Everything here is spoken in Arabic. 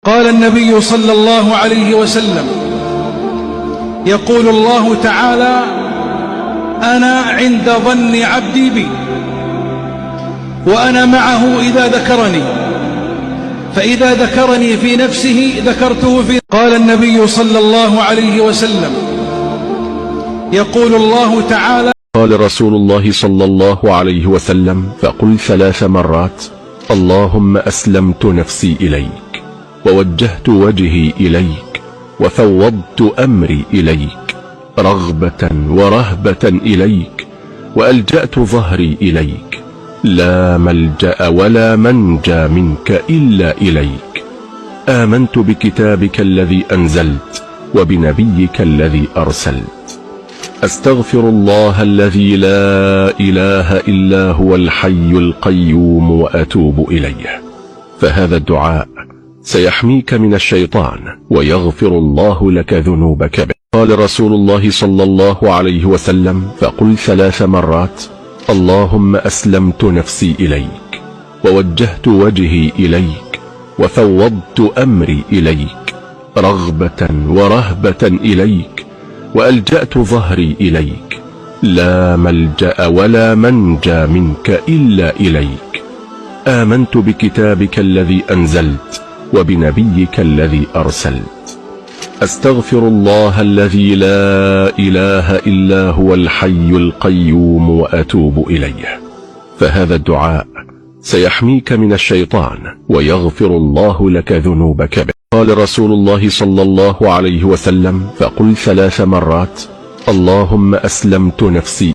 قال النبي صلى الله عليه وسلم: يقول الله تعالى: أنا عند ظن عبدي بي، وأنا معه إذا ذكرني، فإذا ذكرني في نفسه ذكرته في. قال النبي صلى الله عليه وسلم: يقول الله تعالى. قال رسول الله صلى الله عليه وسلم: فقل 3 مرات: اللهم أسلمت نفسي إليك، ووجهت وجهي إليك، وفوضت أمري إليك، رغبة ورهبة إليك، وألجأت ظهري إليك، لا ملجأ ولا منجى منك إلا إليك. آمنت بكتابك الذي أنزلت، وبنبيك الذي أرسلت. أستغفر الله الذي لا إله إلا هو الحي القيوم وأتوب إليه. فهذا الدعاء سيحميك من الشيطان، ويغفر الله لك ذنوبك به. قال رسول الله صلى الله عليه وسلم: فقل 3 مرات: اللهم أسلمت نفسي إليك، ووجهت وجهي إليك، وفوضت أمري إليك، رغبة ورهبة إليك، وألجأت ظهري إليك، لا ملجأ ولا منجى منك إلا إليك. آمنت بكتابك الذي أنزلت، وبنبيك الذي أرسلت. أستغفر الله الذي لا إله إلا هو الحي القيوم وأتوب إليه. فهذا الدعاء سيحميك من الشيطان، ويغفر الله لك ذنوبك به. قال رسول الله صلى الله عليه وسلم: فقل 3 مرات: اللهم أسلمت نفسي